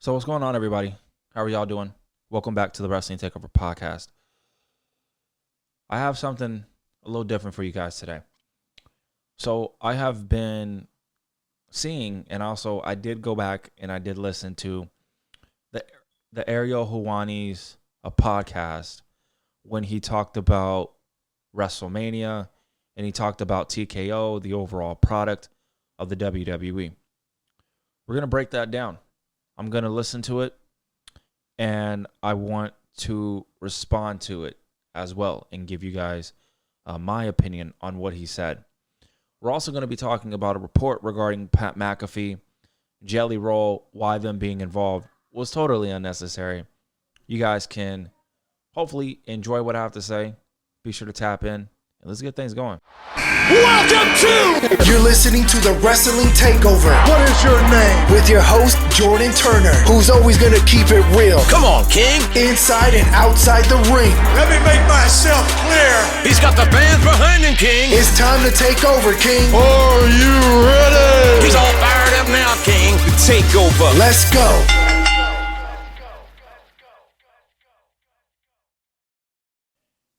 So what's going on, everybody? How are y'all doing? Welcome back to the Wrestling Takeover podcast. I have something a little different for you guys today. So I have been seeing, and also I did go back and I did listen to the Areil Helwani's podcast when he talked about WrestleMania and he talked about TKO, the overall product of the WWE. We're going to break that down. I'm going to listen to it, and I want to respond to it as well and give you guys my opinion on what he said. We're also going to be talking about a report regarding Pat McAfee, Jelly Roll, why them being involved was totally unnecessary. You guys can hopefully enjoy what I have to say. Be sure to tap in, and let's get things going. Welcome to... You're listening to the Wrestling Takeover. What is your name? With your host, Jordan Turner, who's always going to keep it real. Come on, King. Inside and outside the ring. Let me make myself clear. He's got the fans behind him, King. It's time to take over, King. Are you ready? He's all fired up now, King. The takeover. Let's go.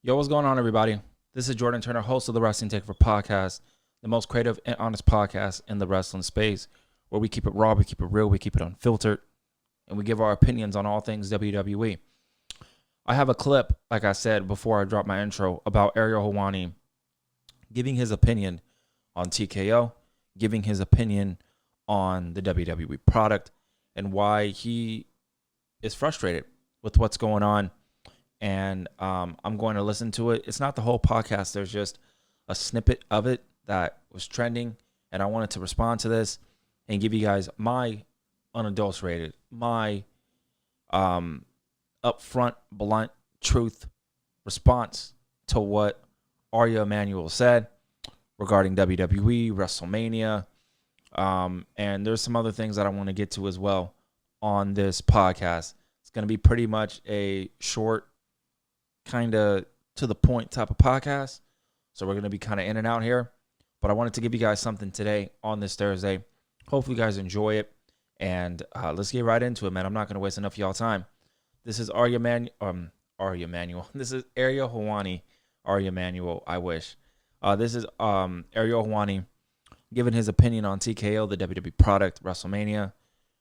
Yo, what's going on, everybody? This is Jordan Turner, host of the Wrestling Takeover podcast, the most creative and honest podcast in the wrestling space, where we keep it raw, we keep it real, we keep it unfiltered, and we give our opinions on all things WWE. I have a clip, like I said before I drop my intro, about Areil Helwani giving his opinion on TKO, giving his opinion on the WWE product, and why he is frustrated with what's going on. And I'm going to listen to it. It's not the whole podcast. There's just a snippet of it that was trending, and I wanted to respond to this and give you guys my unadulterated, my upfront, blunt truth response to what Areil Emanuel said regarding WWE, WrestleMania, and there's some other things that I want to get to as well on this podcast. It's going to be pretty much a short, kind of to the point type of podcast. So we're going to be kind of in and out here. But I wanted to give you guys something today on this Thursday. Hopefully you guys enjoy it. And let's get right into it, man. I'm not going to waste enough of y'all time. This is Areil Emanuel. This is Areil Helwani. Areil Emanuel, I wish. This is Areil Helwani giving his opinion on TKO, the WWE product, WrestleMania,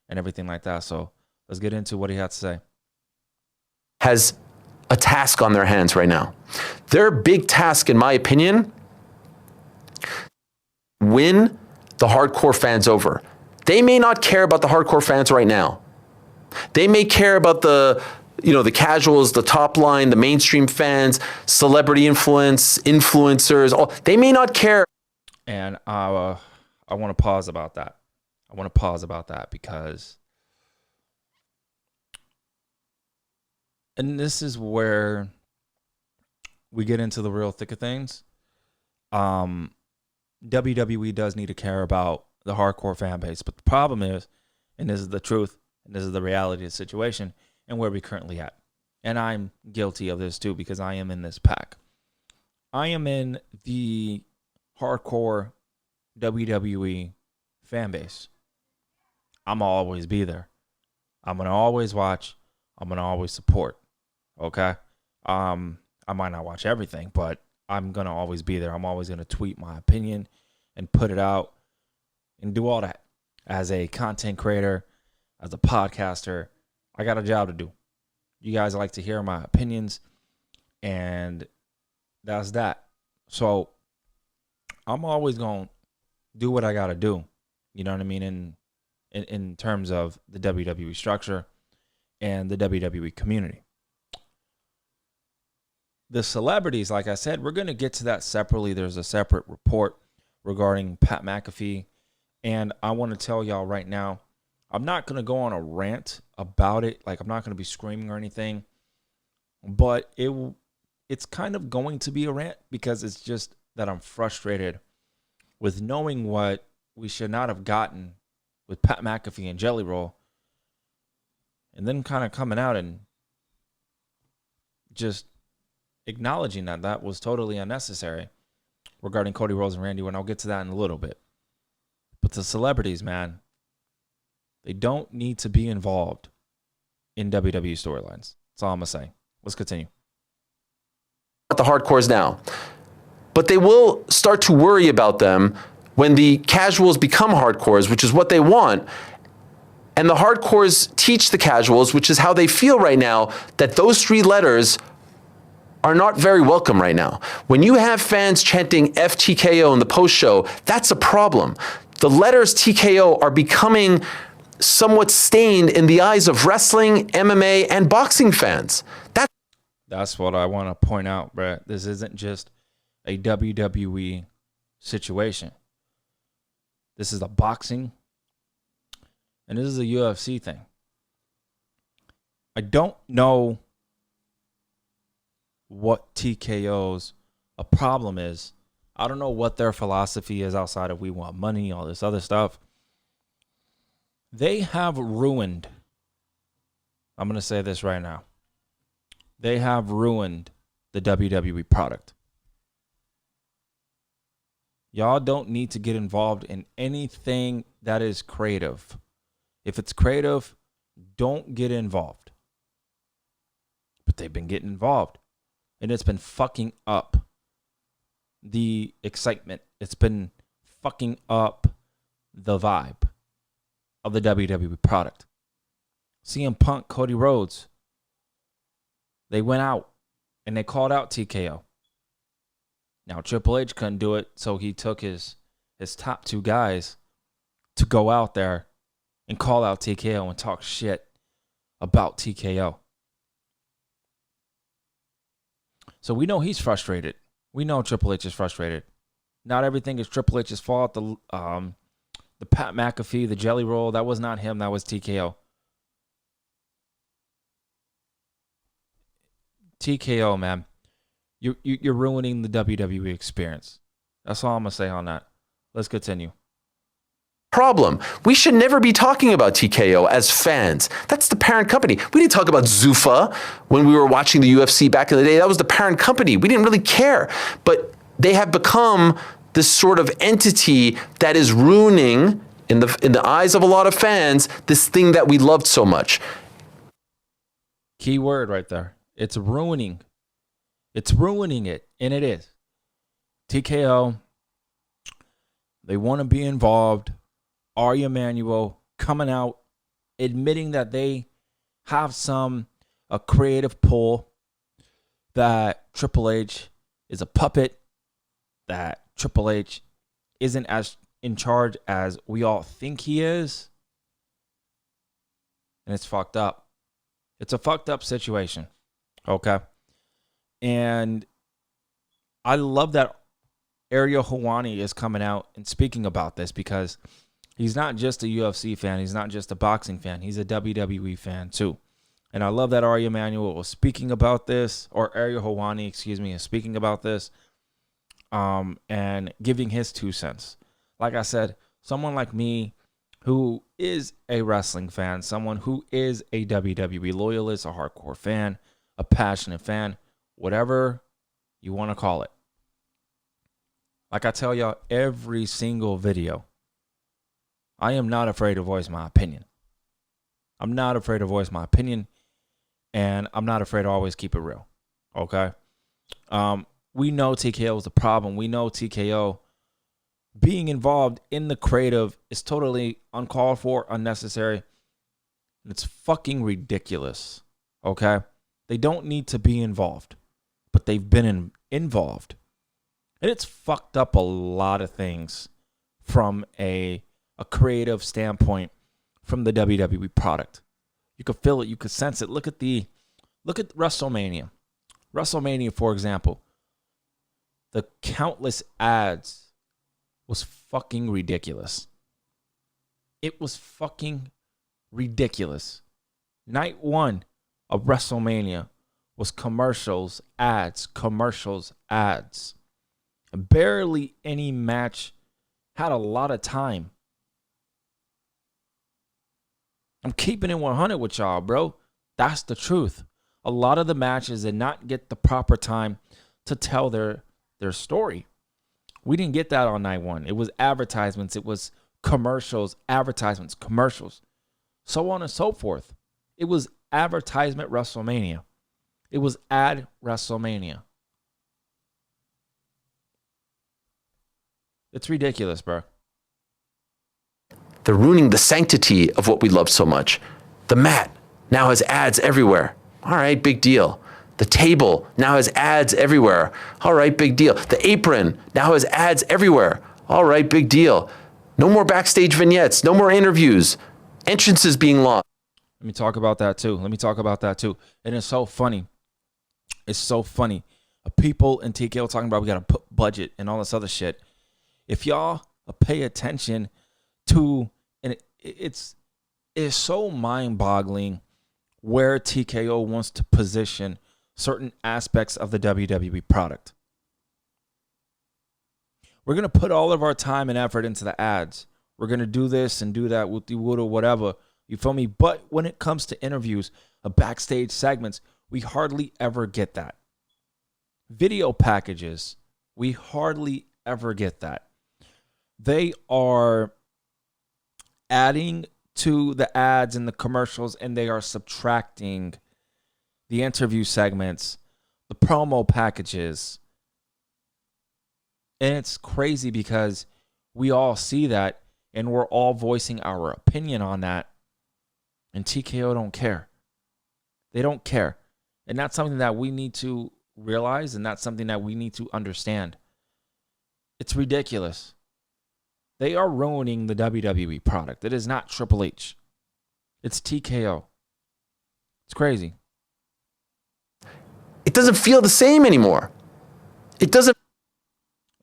and everything like that. So let's get into what he had to say. Has a task on their hands right now. Their big task, in my opinion, win the hardcore fans over. They may not care about the hardcore fans right now. They may care about the casuals, the top line, the mainstream fans, celebrity influencers. They may not care. And I want to pause about that. Because and this is where we get into the real thick of things. WWE does need to care about the hardcore fan base. But the problem is, and this is the truth, and this is the reality of the situation, and where we currently at. And I'm guilty of this too, because I am in this pack. I am in the hardcore WWE fan base. I'm going to always be there. I'm going to always watch. I'm going to always support. Okay. I might not watch everything, but I'm going to always be there. I'm always going to tweet my opinion and put it out and do all that. As a content creator, as a podcaster, I got a job to do. You guys like to hear my opinions, and that's that. So I'm always going to do what I got to do. You know what I mean? In terms of the WWE structure and the WWE community. The celebrities, like I said, we're going to get to that separately. There's a separate report regarding Pat McAfee. And I want to tell y'all right now, I'm not going to go on a rant about it. Like, I'm not going to be screaming or anything. But it's kind of going to be a rant, because it's just that I'm frustrated with knowing what we should not have gotten with Pat McAfee and Jelly Roll. And then kind of coming out and just acknowledging that was totally unnecessary regarding Cody Rhodes and Randy Orton. I'll get to that in a little bit. But the celebrities, man, they don't need to be involved in WWE storylines. That's all I'm going to say. Let's continue. The hardcores now, but they will start to worry about them when the casuals become hardcores, which is what they want. And the hardcores teach the casuals, which is how they feel right now, that those three letters are not very welcome right now. When you have fans chanting FTKO in the post show, that's a problem. The letters TKO are becoming somewhat stained in the eyes of wrestling, MMA, and boxing fans. That's what I want to point out, Brett. This isn't just a WWE situation. This is a boxing, and this is a UFC thing. I don't know what TKO's a problem is. I don't know what their philosophy is outside of we want money, all this other stuff. They have ruined, I'm going to say this right now. They have ruined the WWE product. Y'all don't need to get involved in anything that is creative. If it's creative, don't get involved. But they've been getting involved. And it's been fucking up the excitement. It's been fucking up the vibe of the WWE product. CM Punk, Cody Rhodes, they went out and they called out TKO. Now, Triple H couldn't do it, so he took his top two guys to go out there and call out TKO and talk shit about TKO. So we know he's frustrated. We know Triple H is frustrated. Not everything is Triple H's fault. The Pat McAfee, the Jelly Roll, that was not him. That was TKO. TKO, man. You're ruining the WWE experience. That's all I'm going to say on that. Let's continue. Problem. We should never be talking about TKO as fans. That's the parent company. We didn't talk about Zuffa when we were watching the UFC back in the day. That was the parent company. We didn't really care. But they have become this sort of entity that is ruining, in the eyes of a lot of fans, this thing that we loved so much. Key word right there. It's ruining. It's ruining it, and it is. TKO, they want to be involved. Areil Emanuel coming out, admitting that they have a creative pull, that Triple H is a puppet, that Triple H isn't as in charge as we all think he is. And it's fucked up. It's a fucked up situation. Okay. And I love that Ariel Helwani is coming out and speaking about this, because he's not just a UFC fan. He's not just a boxing fan. He's a WWE fan too. And I love that Areil Emanuel was speaking about this, or Ariel Helwani, is speaking about this, and giving his 2 cents. Like I said, someone like me who is a wrestling fan, someone who is a WWE loyalist, a hardcore fan, a passionate fan, whatever you want to call it. Like I tell y'all every single video, I am not afraid to voice my opinion. I'm not afraid to voice my opinion, and I'm not afraid to always keep it real. Okay? We know TKO is the problem. We know TKO being involved in the creative is totally uncalled for, unnecessary. It's fucking ridiculous. Okay? They don't need to be involved, but they've been involved. And it's fucked up a lot of things from a creative standpoint from the WWE product. You could feel it. You could sense it. Look at WrestleMania. WrestleMania, for example. The countless ads was fucking ridiculous. It was fucking ridiculous. Night one of WrestleMania was commercials, ads. Barely any match had a lot of time. I'm keeping it 100 with y'all, bro. That's the truth. A lot of the matches did not get the proper time to tell their story. We didn't get that on night one. It was advertisements. It was commercials, advertisements, commercials, so on and so forth. It was advertisement WrestleMania. It was ad WrestleMania. It's ridiculous, bro. They're ruining the sanctity of what we love so much. The mat now has ads everywhere. All right, big deal. The table now has ads everywhere. All right, big deal. The apron now has ads everywhere. All right, big deal. No more backstage vignettes. No more interviews. Entrances being lost. Let me talk about that too. And it's so funny. It's so funny. People in TKO talking about we got to put budget and all this other shit. If y'all pay attention to, and it's so mind-boggling where TKO wants to position certain aspects of the WWE product. We're going to put all of our time and effort into the ads. We're going to do this and do that with the wood or whatever. You feel me? But when it comes to interviews, backstage segments, we hardly ever get that. Video packages, we hardly ever get that. They are adding to the ads and the commercials, and they are subtracting the interview segments, the promo packages. And it's crazy because we all see that and we're all voicing our opinion on that. And TKO don't care. They don't care. And that's something that we need to realize, and that's something that we need to understand. It's ridiculous. They are ruining the WWE product. It is not Triple H. It's TKO. It's crazy. It doesn't feel the same anymore. It doesn't.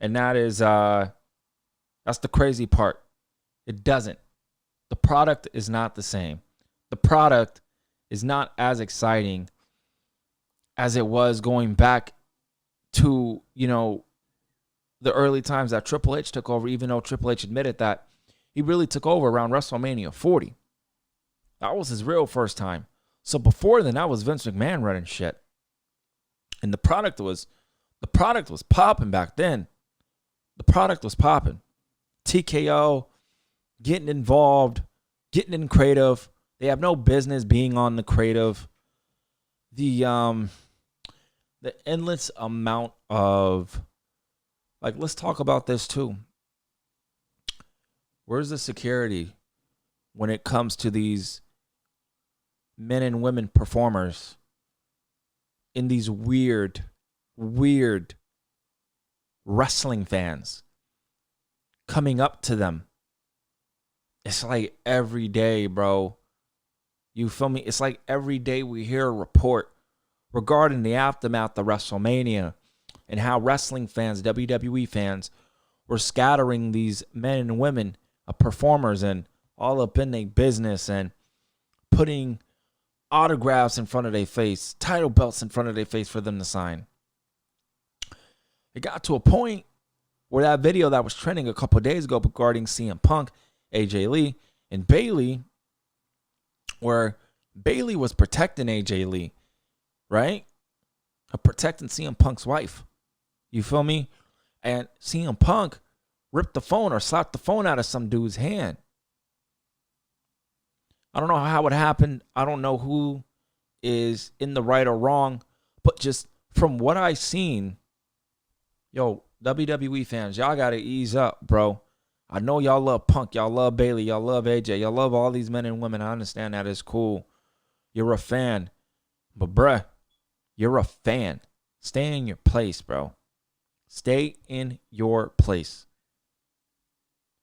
And that is, that's the crazy part. It doesn't. The product is not the same. The product is not as exciting as it was going back to, the early times that Triple H took over, even though Triple H admitted that he really took over around WrestleMania 40. That was his real first time. So before then, that was Vince McMahon running shit. And the product was popping back then. The product was popping. TKO getting involved, getting in creative. They have no business being on the creative. The endless amount of, let's talk about this too. Where's the security when it comes to these men and women performers in these weird wrestling fans coming up to them? It's like every day, bro. You feel me? It's like every day we hear a report regarding the aftermath of WrestleMania and how wrestling fans, WWE fans, were scattering these men and women, performers, and all up in their business and putting autographs in front of their face, title belts in front of their face for them to sign. It got to a point where that video that was trending a couple of days ago regarding CM Punk, AJ Lee, and Bayley, where Bayley was protecting AJ Lee, right? Protecting CM Punk's wife. You feel me? And CM Punk ripped the phone or slapped the phone out of some dude's hand. I don't know how it happened. I don't know who is in the right or wrong, but just from what I've seen, yo, WWE fans, y'all got to ease up, bro. I know y'all love Punk. Y'all love Bayley. Y'all love AJ. Y'all love all these men and women. I understand that. It's cool. You're a fan. But, bruh, you're a fan. Stay in your place, bro. Stay in your place.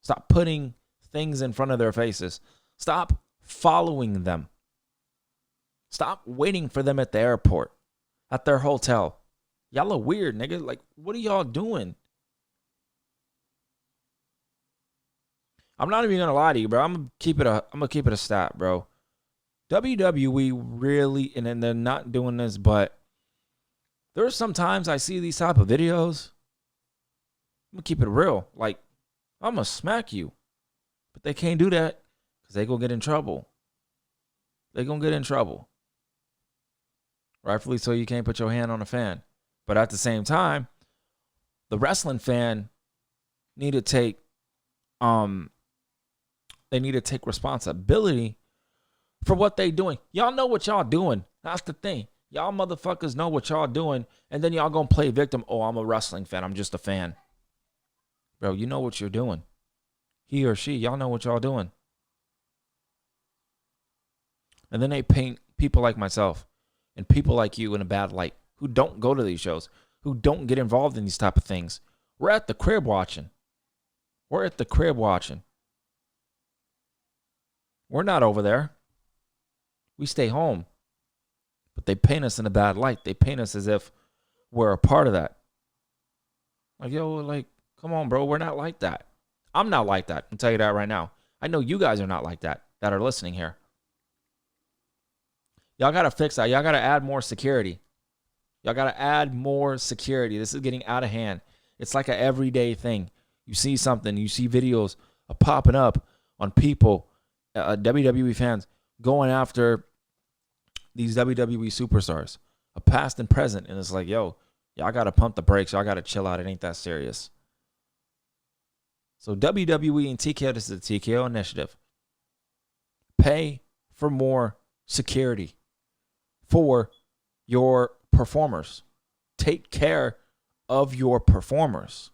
Stop putting things in front of their faces. Stop following them. Stop waiting for them at the airport, at their hotel. Y'all are weird, nigga. Like, what are y'all doing? I'm not even gonna lie to you, bro. I'm gonna keep it a stat, bro. WWE really, and they're not doing this, but there's sometimes I see these type of videos. I'm gonna keep it real. Like, I'm gonna smack you, but they can't do that because they gonna get in trouble. They gonna get in trouble. Rightfully so, you can't put your hand on a fan. But at the same time, the wrestling fan need to take responsibility for what they doing. Y'all know what y'all doing. That's the thing. Y'all motherfuckers know what y'all doing, and then y'all gonna play victim. Oh, I'm a wrestling fan. I'm just a fan. Bro, you know what you're doing. He or she, y'all know what y'all doing. And then they paint people like myself and people like you in a bad light who don't go to these shows, who don't get involved in these type of things. We're at the crib watching. We're at the crib watching. We're not over there. We stay home. But they paint us in a bad light. They paint us as if we're a part of that. Like, yo, like, come on, bro. We're not like that. I'm not like that. I'll tell you that right now. I know you guys are not like that are listening here. Y'all got to fix that. Y'all got to add more security. Y'all got to add more security. This is getting out of hand. It's like an everyday thing. You see something, you see videos popping up on people, WWE fans, going after these WWE superstars, a past and present. And it's like, yo, y'all got to pump the brakes. Y'all got to chill out. It ain't that serious. So WWE and TKO, this is the TKO initiative. Pay for more security for your performers. Take care of your performers.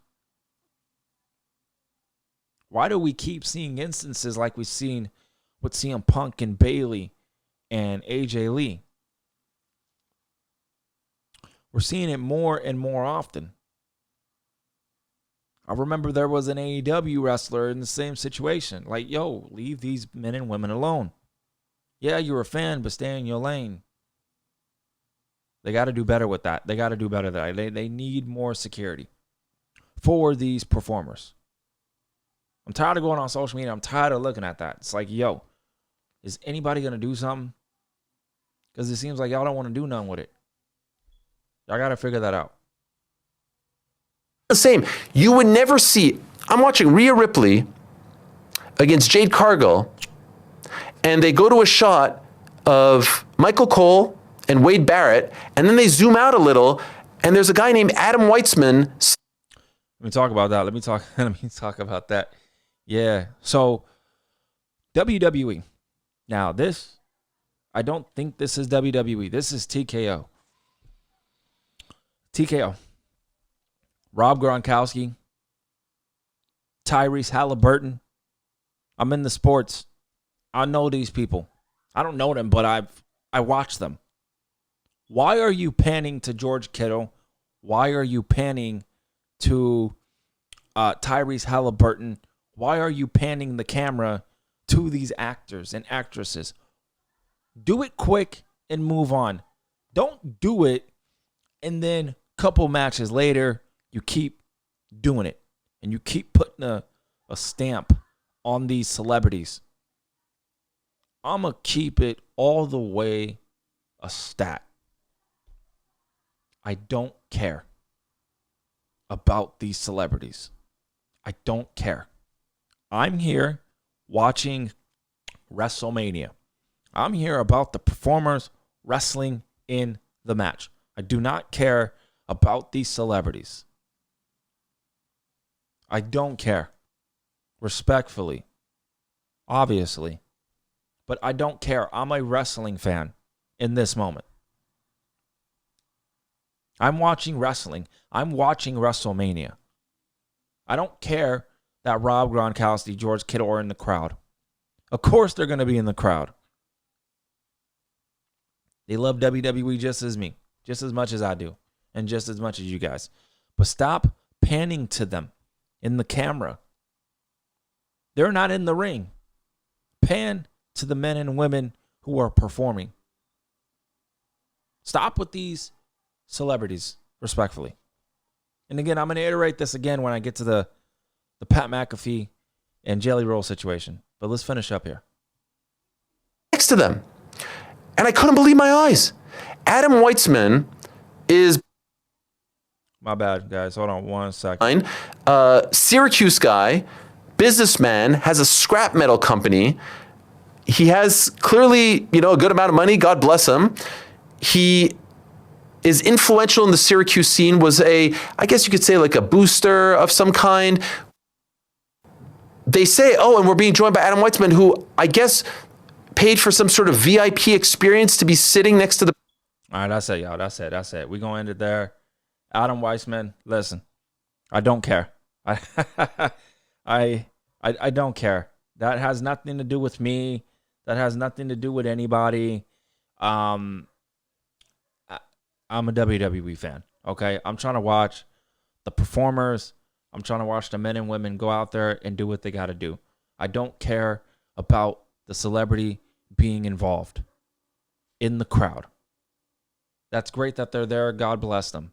Why do we keep seeing instances like we've seen with CM Punk and Bayley and AJ Lee? We're seeing it more and more often. I remember there was an AEW wrestler in the same situation. Like, yo, leave these men and women alone. Yeah, you're a fan, but stay in your lane. They got to do better with that. They got to do better with that. They need more security for these performers. I'm tired of going on social media. I'm tired of looking at that. It's like, yo, is anybody going to do something? Because it seems like y'all don't want to do nothing with it. Y'all got to figure that out. The same. You would never see. I'm watching Rhea Ripley against Jade Cargill, and they go to a shot of Michael Cole and Wade Barrett, and then they zoom out a little, and there's a guy named Adam Weitzman. Let me talk about that. Let me talk about that. Yeah. So WWE. Now this, I don't think this is WWE. This is TKO. TKO. Rob Gronkowski, Tyrese Halliburton. I'm in the sports. I know these people. I don't know them, but I watch them. Why are you panning to George Kittle? Why are you panning to Tyrese Halliburton? Why are you panning the camera to these actors and actresses? Do it quick and move on. Don't do it and then a couple matches later, you keep doing it, and you keep putting a stamp on these celebrities. I'm going to keep it all the way a stat. I don't care about these celebrities. I don't care. I'm here watching WrestleMania. I'm here about the performers wrestling in the match. I do not care about these celebrities. I don't care. Respectfully. Obviously. But I don't care. I'm a wrestling fan in this moment. I'm watching wrestling. I'm watching WrestleMania. I don't care that Rob Gronkowski, George Kittle are in the crowd. Of course they're going to be in the crowd. They love WWE just as me. Just as much as I do. And just as much as you guys. But stop panning to them in the camera. They're not in the ring. Pan to the men and women who are performing. Stop with these celebrities, respectfully. And again, I'm going to iterate this again when I get to the Pat McAfee and Jelly Roll situation. But let's finish up here. Next to them. And I couldn't believe my eyes. Adam Weitzman is... My bad, guys. Hold on one second. Syracuse guy, businessman, has a scrap metal company. He has clearly, a good amount of money. God bless him. He is influential in the Syracuse scene, was I guess you could say like a booster of some kind. They say, and we're being joined by Adam Weitzman, who I guess paid for some sort of VIP experience to be sitting next to the. All right, that's it, y'all. That's it. We're going to end it there. Adam Weissman, listen, I don't care. I don't care. That has nothing to do with me. That has nothing to do with anybody. I'm a WWE fan, okay? I'm trying to watch the performers. I'm trying to watch the men and women go out there and do what they got to do. I don't care about the celebrity being involved in the crowd. That's great that they're there. God bless them.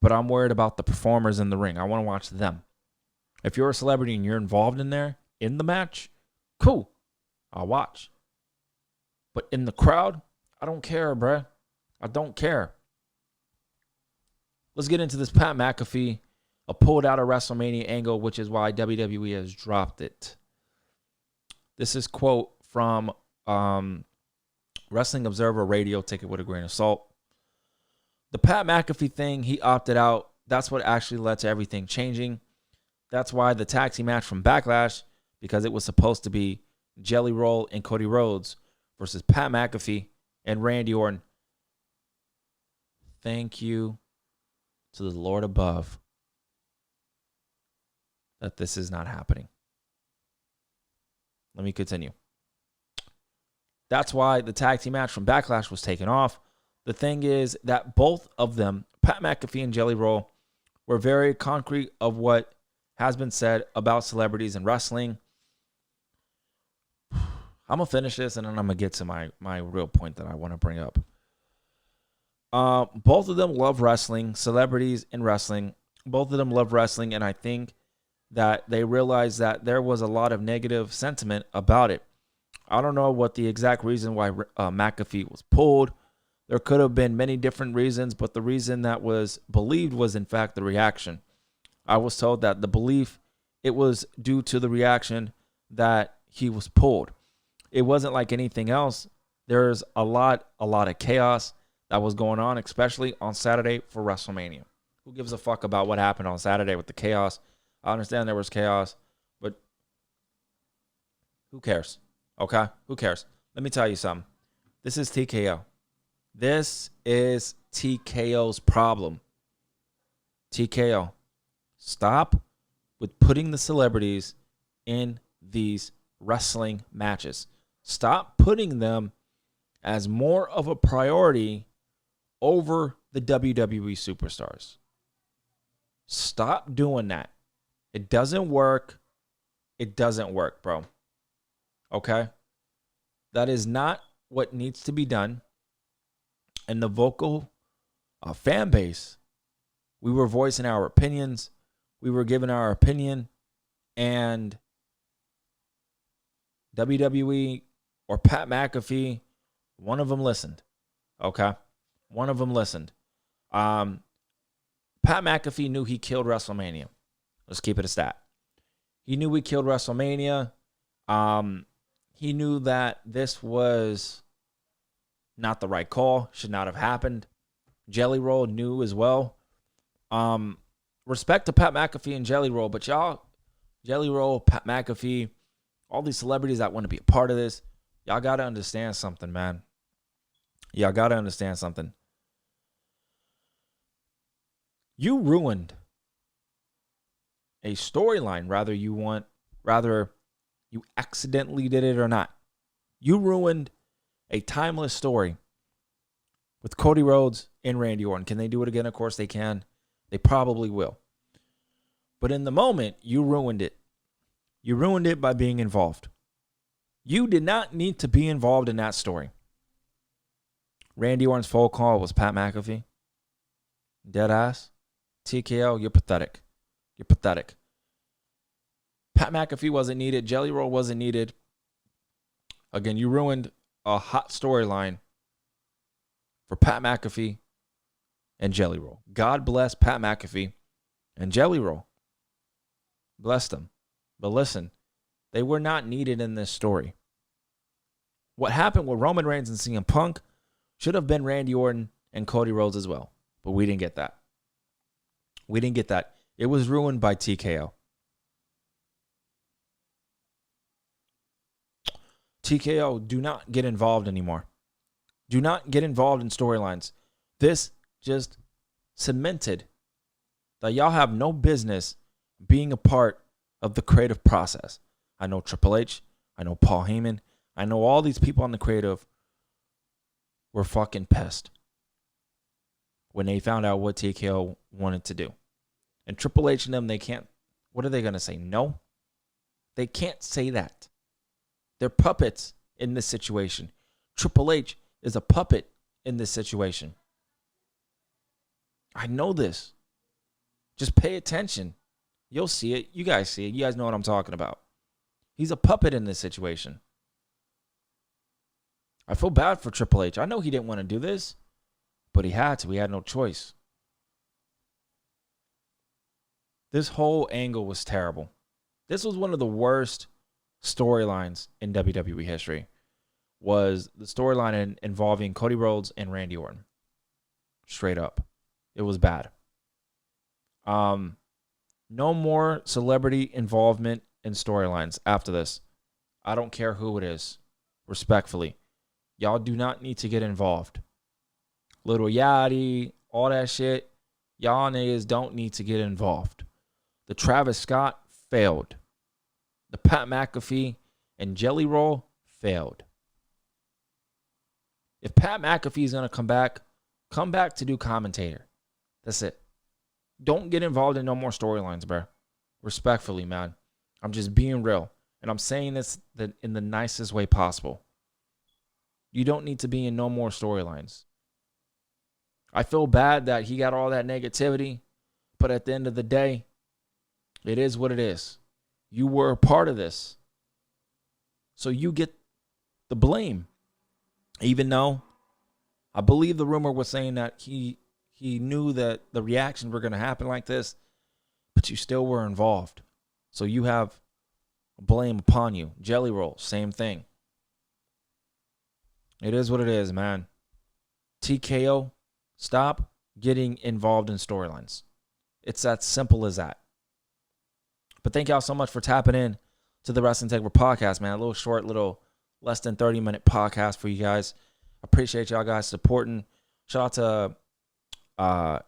But I'm worried about the performers in the ring. I want to watch them. If you're a celebrity and you're involved in there, in the match, cool. I'll watch. But in the crowd, I don't care, bruh. I don't care. Let's get into this Pat McAfee, a pulled out of WrestleMania angle, which is why WWE has dropped it. This is quote from Wrestling Observer Radio. Take it with a grain of salt. The Pat McAfee thing, he opted out. That's what actually led to everything changing. That's why the tag team match from Backlash, because it was supposed to be Jelly Roll and Cody Rhodes versus Pat McAfee and Randy Orton. Thank you to the Lord above that this is not happening. Let me continue. That's why the tag team match from Backlash was taken off. The thing is that both of them, Pat McAfee and Jelly Roll, were very concrete of what has been said about celebrities in wrestling. I'm going to finish this and then I'm going to get to my real point that I want to bring up. Both of them love wrestling, celebrities in wrestling. Both of them love wrestling, and I think that they realized that there was a lot of negative sentiment about it. I don't know what the exact reason why McAfee was pulled. There could have been many different reasons, but the reason that was believed was, in fact, the reaction. I was told that the belief, it was due to the reaction that he was pulled. It wasn't like anything else. There's a lot of chaos that was going on, especially on Saturday for WrestleMania. Who gives a fuck about what happened on Saturday with the chaos? I understand there was chaos, but who cares? Okay? Who cares? Let me tell you something. This is TKO. This is TKO's problem. TKO. Stop with putting the celebrities in these wrestling matches. Stop putting them as more of a priority over the WWE superstars. Stop doing that. It doesn't work. It doesn't work, bro. Okay? That is not what needs to be done. And the vocal fan base, we were voicing our opinions. We were giving our opinion. And WWE or Pat McAfee, one of them listened. Okay? One of them listened. Pat McAfee knew he killed WrestleMania. Let's keep it a stat. He knew he killed WrestleMania. He knew that this was not the right call. Should not have happened. Jelly Roll knew as well. Respect to Pat McAfee and Jelly Roll, but y'all, Jelly Roll, Pat McAfee, all these celebrities that want to be a part of this, y'all got to understand something, man. Y'all got to understand something. You ruined a storyline, rather you accidentally did it or not. You ruined a timeless story with Cody Rhodes and Randy Orton. Can they do it again? Of course they can. They probably will. But in the moment, you ruined it. You ruined it by being involved. You did not need to be involved in that story. Randy Orton's phone call was Pat McAfee. Dead ass. TKO, you're pathetic. You're pathetic. Pat McAfee wasn't needed. Jelly Roll wasn't needed. Again, you ruined a hot storyline for Pat McAfee and Jelly Roll. God bless Pat McAfee and Jelly Roll. Bless them. But listen, they were not needed in this story. What happened with Roman Reigns and CM Punk should have been Randy Orton and Cody Rhodes as well. But we didn't get that. We didn't get that. It was ruined by TKO. TKO, do not get involved anymore. Do not get involved in storylines. This just cemented that y'all have no business being a part of the creative process. I know Triple H. I know Paul Heyman. I know all these people on the creative were fucking pissed when they found out what TKO wanted to do. And Triple H and them, they can't, what are they going to say? No? They can't say that. They're puppets in this situation. Triple H is a puppet in this situation. I know this. Just pay attention. You'll see it. You guys see it. You guys know what I'm talking about. He's a puppet in this situation. I feel bad for Triple H. I know he didn't want to do this, but he had to. He had no choice. This whole angle was terrible. This was one of the worst storylines in WWE history. Was the storyline involving Cody Rhodes and Randy Orton. Straight up. It was bad. No more celebrity involvement in storylines after this. I don't care who it is. Respectfully. Y'all do not need to get involved. Little Yachty, all that shit. Y'all niggas don't need to get involved. The Travis Scott failed. The Pat McAfee and Jelly Roll failed. If Pat McAfee is going to come back to do commentator. That's it. Don't get involved in no more storylines, bro. Respectfully, man. I'm just being real. And I'm saying this in the nicest way possible. You don't need to be in no more storylines. I feel bad that he got all that negativity. But at the end of the day, it is what it is. You were a part of this. So you get the blame. Even though I believe the rumor was saying that he knew that the reactions were going to happen like this, but you still were involved. So you have blame upon you. Jelly Roll, same thing. It is what it is, man. TKO, stop getting involved in storylines. It's that simple as that. But thank y'all so much for tapping in to the Wrestling Takeover podcast, man. A little short, less than 30-minute podcast for you guys. Appreciate y'all guys supporting. Shout out to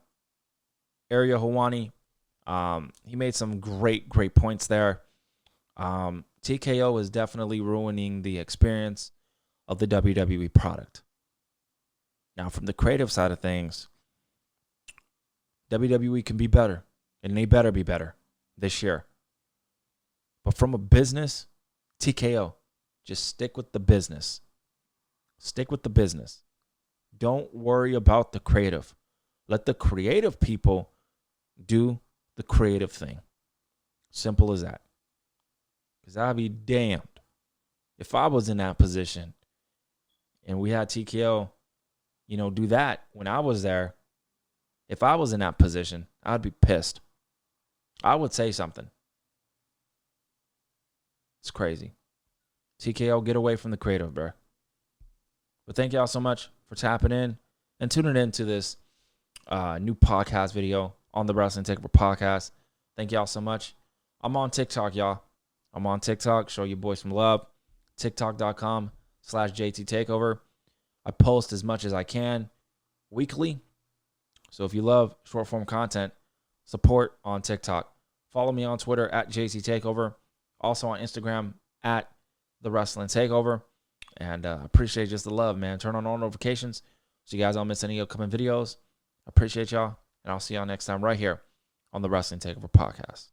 Areil Helwani. He made some great points there. TKO is definitely ruining the experience of the WWE product. Now, from the creative side of things, WWE can be better, and they better be better this year. But from a business, TKO, just stick with the business. Stick with the business. Don't worry about the creative. Let the creative people do the creative thing. Simple as that. Because I'd be damned if I was in that position and we had TKO, do that when I was there. If I was in that position, I'd be pissed. I would say something. It's crazy. TKO, get away from the creative, bro. But thank y'all so much for tapping in and tuning in to this new podcast video on the Wrestling Takeover podcast. Thank y'all so much. I'm on TikTok, y'all. I'm on TikTok. Show you boys some love. TikTok.com/JTTakeover. I post as much as I can weekly. So if you love short form content, support on TikTok. Follow me on Twitter @JTTakeover. Also on Instagram @The Wrestling Takeover. And appreciate just the love, man. Turn on all notifications so you guys don't miss any upcoming videos. Appreciate y'all. And I'll see y'all next time right here on the Wrestling Takeover podcast.